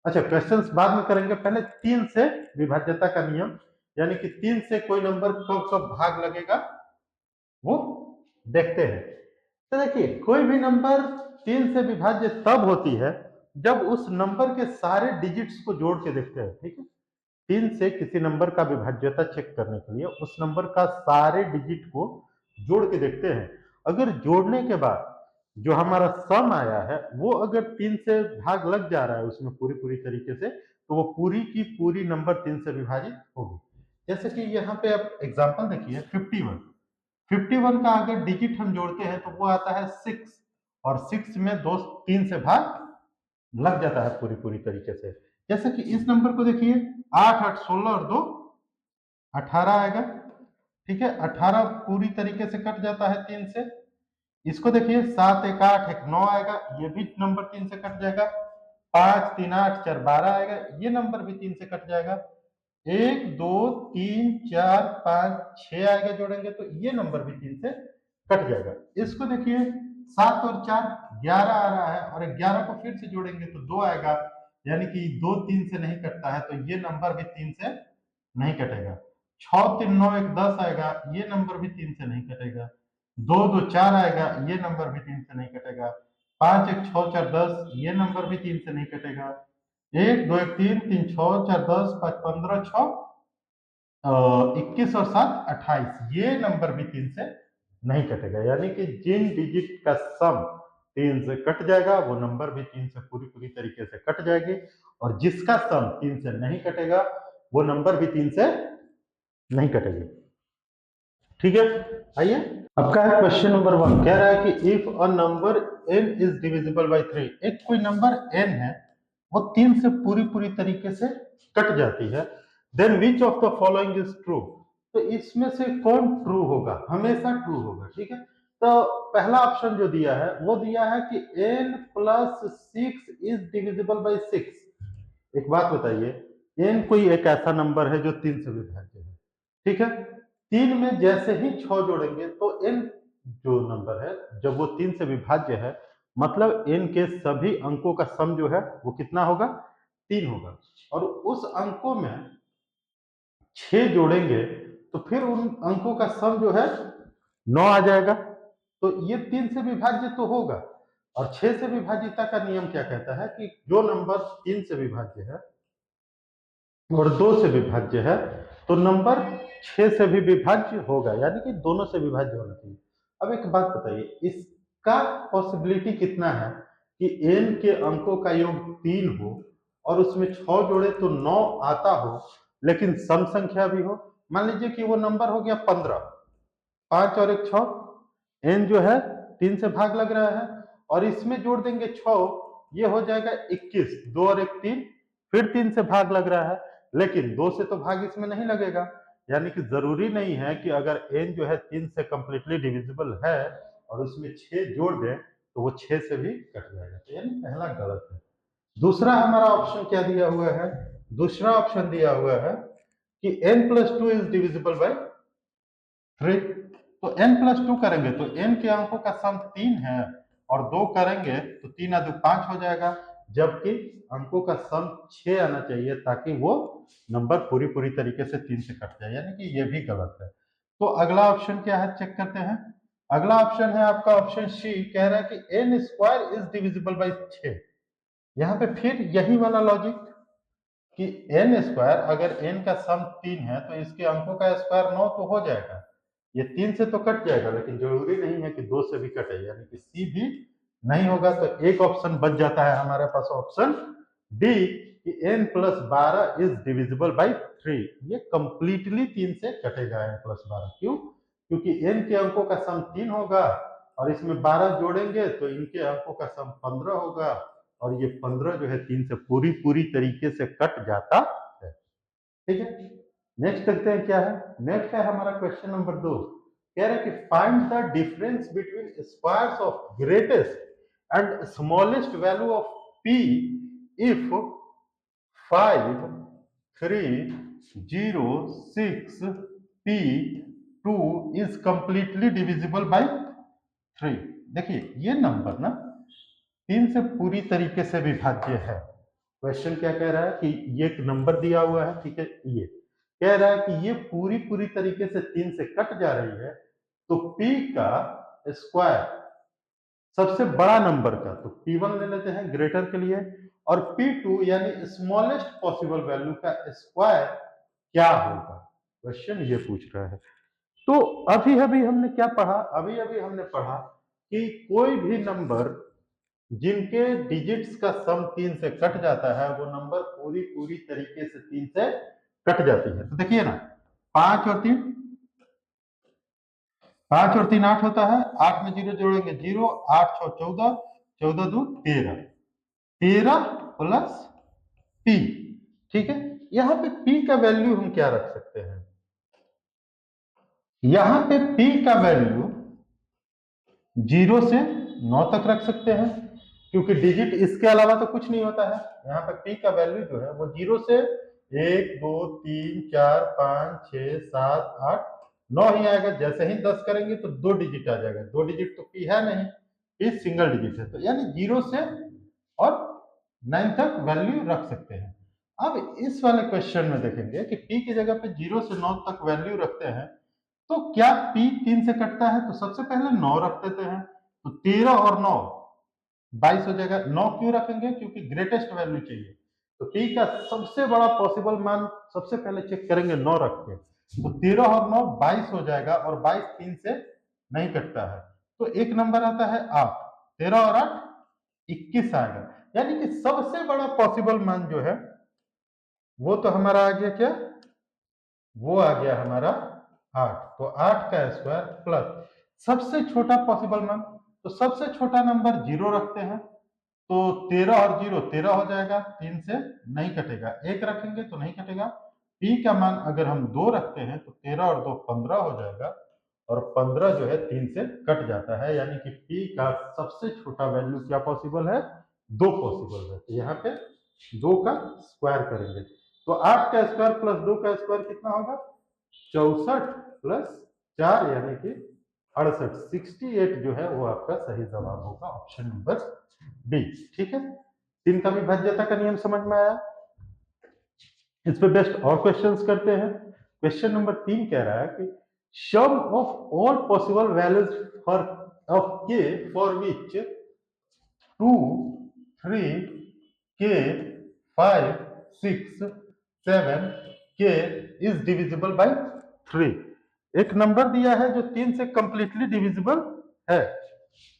अच्छा, क्वेश्चंस बाद में करेंगे, पहले 3 से विभाज्यता का नियम, यानी कि 3 से कोई नंबर कब कब भाग लगेगा वो देखते हैं। तो देखिए, कोई भी नंबर 3 से विभाज्य तब होती है जब उस नंबर के सारे डिजिट्स को जोड़ के देखते हैं। ठीक है, 3 से किसी नंबर का विभाज्यता चेक करने के लिए उस नंबर का सारे डिजिट को जोड़ के देखते हैं। अगर जोड़ने के बाद जो हमारा सम आया है वो अगर 3 से भाग लग जा रहा है उसमें पूरी पूरी तरीके से, तो वो पूरी की पूरी नंबर 3 से विभाजित होगी। जैसे कि यहाँ पे आप एग्जांपल देखिए, 51 51 का अगर डिजिट हम जोड़ते हैं तो वो आता है 6, और 6 में 2 3 से भाग लग जाता है पूरी पूरी तरीके से। जैसे कि इस नंबर को देखिए, 8 8 16 और 2 18 आएगा। ठीक है, 18 पूरी तरीके से कट जाता है 3 से। इसको देखिए, 7 1 8 1 9 आएगा, ये भी नंबर 3 से कट जाएगा। 5 3 8 4 12 आएगा, ये नंबर भी 3 से कट जाएगा। 1 2 3 4 5 6 आएगा, जोड़ेंगे तो ये नंबर भी 3 से कट जाएगा। इसको देखिए, 7 और 4 11 आ रहा है, और 11 को फिर से जोड़ेंगे तो 2 आएगा, यानी कि 2 3 से नहीं कटता है, तो ये नंबर भी 3 से नहीं कटेगा। 6 3 9 1 10 आएगा, ये नंबर भी 3 से नहीं कटेगा। 2 2 4 आएगा, ये नंबर भी 3 से नहीं कटेगा। 5 1 6 4 10, ये नंबर भी 3 से नहीं कटेगा। 1 2 1 3 3 6 4 10 5 15 6 21 और 7 28, ये नंबर भी 3 से नहीं कटेगा। यानी कि जिन डिजिट का सम 3 से कट जाएगा वो नंबर भी 3 से पूरी पूरी तरीके से कट जाएगी, और जिसका सम 3 से नहीं कटेगा वो नंबर भी 3 से नहीं कटेगी। ठीक है, आइए आपका है क्वेश्चन नंबर 1, कह रहा है कि if a number n is divisible by 3, एक कोई नंबर n है वो 3 से पूरी पूरी तरीके से कट जाती है, then which of the following is true, तो इसमें से कौन ट्रू होगा, हमेशा ट्रू होगा। ठीक है, तो पहला ऑप्शन जो दिया है वो दिया है कि n plus 6 is divisible bye 6। एक बात बताइए, n कोई एक ऐसा नंबर है जो 3 से विभाज्य है। ठीक है, 3 में जैसे ही 6 जोड़ेंगे तो n जो नंबर है जब वो 3 से विभाज्य है, मतलब n के सभी अंकों का सम जो है वो कितना होगा, 3 होगा, और उस अंकों में 6 जोड़ेंगे तो फिर उन अंकों का सम जो है 9 आ जाएगा। तो ये 3 से विभाज्य तो होगा, और 6 से विभाज्यता का नियम क्या कहता है कि जो नंबर 3 से विभाज्य है और 2 से विभाज्य है तो नंबर 6 से भी विभाज्य होगा, यानी कि दोनों से विभाज्य होना चाहिए। अब एक बात बताइए, इसका पॉसिबिलिटी कितना है कि n के अंकों का योग 3 हो और उसमें 6 जोड़े तो 9 आता हो, लेकिन सम संख्या भी हो। मान लीजिए कि वो नंबर हो गया 15, 5 और 1 6, n जो है 3 से भाग लग रहा है, और इसमें जोड़ देंगे 6, ये हो जाएगा 21, 2 और 1 3, फिर 3 से भाग लग रहा है, लेकिन 2 से तो भाग इसमें नहीं लगेगा। यानी कि जरूरी नहीं है कि अगर n जो है 3 से कंप्लीटली डिविजिबल है और उसमें 6 जोड़ दें तो वो 6 से भी कट जाएगा, तो यानी पहला गलत है। दूसरा हमारा ऑप्शन क्या दिया हुआ है, दूसरा ऑप्शन दिया हुआ है कि n plus 2 is divisible by 3, तो n प्लस 2 करेंगे तो n के अंकों का सम 3 है, और 2 करेंगे तो 3 आ 2 5 हो जाएगा, जबकि अंकों का सम 6 आना चाहिए ताकि वो नंबर पूरी पूरी तरीके से 3 से कट जाए, यानी कि ये भी गलत है। तो अगला ऑप्शन क्या है, चेक करते हैं। अगला ऑप्शन है आपका ऑप्शन सी, कह रहा है कि n square is divisible bye 6। यहाँ पे फिर यही वाला लॉजिक कि n स्क्वायर, अगर n का सम 3 है तो इसके अंकों का स्क्वायर 9 तो हो जाएगा, ये 3 से तो कट जाएगा, लेकिन जरूरी नहीं है कि 2 से भी कटे, यानी कि सी भी नहीं होगा। तो एक ऑप्शन बच जाता है हमारे पास, ऑप्शन डी, कि n plus 12 is divisible by 3, ये कंप्लीटली 3 से कटेगा n प्लस 12। क्यों? क्योंकि n के अंकों का सम 3 होगा और इसमें 12 जोड़ेंगे तो इनके अंकों का सम 15 होगा, और ये 15 जो है 3 से पूरी पूरी तरीके से कट जाता है। ठीक है, नेक्स्ट देखते हैं क्या है। नेक्स्ट है हमारा क्वेश्चन नंबर 2, कह रहा है कि find the difference between squares of greatest and smallest value of p if 5 3 0 6 p 2 is completely divisible by 3। देखिए, ये नंबर ना 3 से पूरी तरीके से विभाज्य है, क्वेश्चन क्या कह रहा है कि ये एक नंबर दिया हुआ है, ठीक है, ये कह रहा है कि ये पूरी पूरी तरीके से 3 से कट जा रही है, तो p का स्क्वायर सबसे बड़ा नंबर का, तो p1 ले लेते हैं ग्रेटर के लिए, और p2 यानी स्मॉलेस्ट पॉसिबल वैल्यू का स्क्वायर क्या होगा, क्वेश्चन ये पूछ रहा है। तो अभी अभी हमने क्या पढ़ा, अभी अभी हमने पढ़ा कि कोई भी नंबर जिनके डिजिट्स का सम 3 से कट जाता है वो नंबर पूरी पूरी तरीके से 3 से कट जाती है। तो देखिए ना, 5 और 3, 5 और 3 8 होता है, 8 में 0 जोड़ेंगे 0, 8 6 14, 14 2 13, 13 प्लस p, ठीक है। यहाँ पे p का वैल्यू हम क्या रख सकते हैं, यहाँ पे p का वैल्यू 0 से 9 तक रख सकते हैं, क्योंकि डिजिट इसके अलावा तो कुछ नहीं होता है। यहाँ पे p का वैल्यू जो है वो 0 से 1 2 3 4 5 6 7 8 9 ही आएगा। जैसे ही 10 करेंगे तो 2 डिजिट आ जाएगा, 2 डिजिट तो p है नहीं, p सिंगल डिजिट है, तो यानी 0 से और 9 तक वैल्यू रख सकते हैं। अब इस वाले क्वेश्चन में देखेंगे कि p की जगह पे 0 से 9 तक वैल्यू रखते हैं, तो क्या p 3 से कटता है, तो सबसे पहले 9 रख देते हैं, तो 13 और 9 22 हो जाएगा। 9 क्यों रखेंगे, क्योंकि ग्रेटेस्ट वैल्यू चाहिए, तो p का सबसे बड़ा पॉसिबल मान सबसे पहले चेक करेंगे 9 रख के, तो 13 और 9 22 हो जाएगा, और 22 3 से नहीं कटता है, तो एक नंबर आता है 8, 13 और 8 21 आएगा। यानी कि सबसे बड़ा पॉसिबल मान जो है वो तो हमारा आ गया क्या, वो आ गया हमारा 8, तो 8 का स्क्वायर प्लस सबसे छोटा पॉसिबल मान, तो सबसे छोटा नंबर 0 रखते हैं, तो 13 और 0 13 हो जाएगा, 3 से नहीं कटेगा, 1 रखेंगे तो नहीं कटेगा। p का मान अगर हम 2 रखते हैं तो 13 और 2 15 हो जाएगा, और 15 जो है 3 से कट जाता है, यानी कि p का सबसे छोटा वैल्यू क्या पॉसिबल है, 2 पॉसिबल है। तो यहाँ पे 2 का स्क्वायर करेंगे, तो 8 का स्क्वायर प्लस 2 का स्क्वायर कितना होगा, 64 प्लस 4 यानी कि 68, 68 जो है वो आपका सही जवाब होगा, ऑप्शन नंबर बी, ठीक है। 3 का विभाज्यता का नियम समझ में आया। इस पे बेस्ट और क्वेश्चंस करते हैं। क्वेश्चन नंबर 3 कह रहा है कि sum of all possible values for of k for which 2 3 k 5 6 7 k is divisible by 3। एक नंबर दिया है जो 3 से कंप्लीटली डिविजिबल है,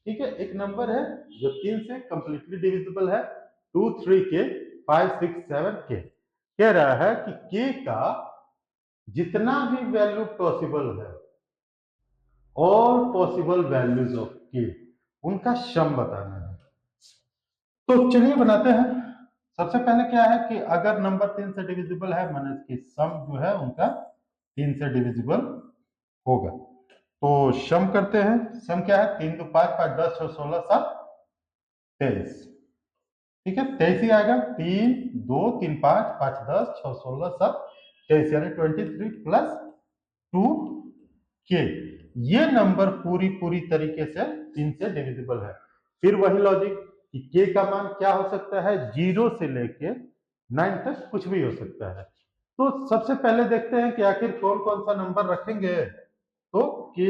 ठीक है, एक नंबर है जो 3 से कंप्लीटली डिविजिबल है, 2 3 के 5 6 7 के। कह रहा है कि k का जितना भी वैल्यू पॉसिबल है, all possible values of k, उनका सम बताना है। तो चलिए बनाते हैं। सबसे पहले क्या है कि अगर नंबर 3 से डिविजिबल है माने कि सम जो है उनका 3 से डिविजिबल होगा। तो सम करते हैं। सम क्या है, 3 2 5 5 10 6 16 7 23, ठीक है, 23 ही आएगा। 3 2 3 5 5 10 6 16 7 23 यानी 23 प्लस 2 के। ये नंबर पूरी पूरी तरीके से 3 से डिविजिबल है। फिर वही लॉजिक कि के का मान क्या हो सकता है, 0 से लेके 9 तक कुछ भी हो सकता है। तो सबसे पहले देखते हैं कि आखिर कौन कौन सा नंबर रखेंगे तो के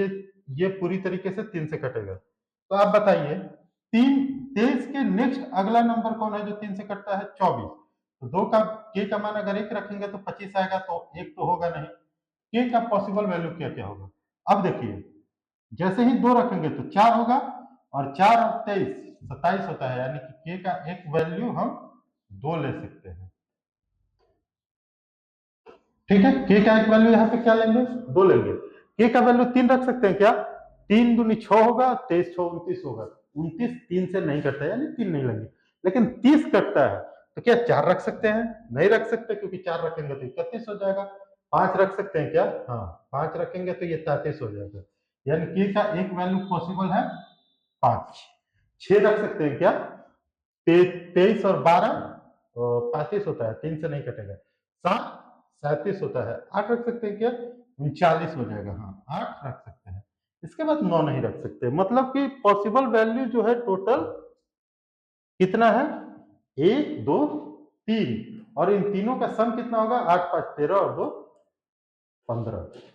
ये पूरी तरीके से 3 से कटेगा। तो आप बताइए, 23 के नेक्स्ट अगला नंबर कौन है जो 3 से कटता है, 24। तो 2 का के का मान अगर 1 रखेंगे तो 25 आएगा, तो 1 तो होगा नहीं। के का पॉसिबल वैल्यू क्या क्या होगा, अब देखिए, जैसे ही 2 रखेंगे तो 4 होगा, और 4 और 23 27 होता है, यानी कि के का एक वैल्यू हम 2 ले सकते हैं, ठीक है। के का एक वैल्यू यहाँ पे क्या लेंगे, 2 लेंगे। के का वैल्यू 3 रख सकते हैं क्या, 3 दूनी 6 होगा, 23 6 29 होगा, 29 3 से नहीं कटता है, यानी 3 नहीं लेंगे। लेकिन 30 कटता है, तो क्या 4 रख सकते हैं, नहीं रख सकते, क्योंकि 4 रखेंगे तो 31 हो जाएगा। 5 रख सकते हैं क्या, हाँ 5 रखेंगे तो ये 33 हो जाएगा, यानी के का एक वैल्यू पॉसिबल है 5। 6 रख सकते हैं क्या, 23 और 12 35 होता है, 3 से नहीं कटेगा। 7 37 होता है। 8 रख सकते हैं क्या, 39 हो जाएगा, हाँ 8 रख सकते हैं। इसके बाद 9 नहीं रख सकते, मतलब कि पॉसिबल वैल्यू जो है टोटल कितना है, 1 2 3 और इन तीनों का सम कितना होगा 8 5 13 और 2 15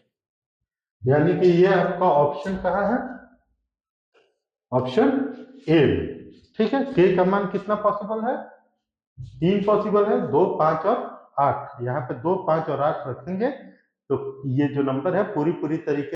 यानी कि ये आपका ऑप्शन कहाँ है ऑप्शन ए में ठीक है के का मान कितना पॉसिबल है 3 पॉसिबल है 2 5 और 8 यहाँ पे 2 5 और 8 रखेंगे तो ये जो नंबर है पूरी तरीके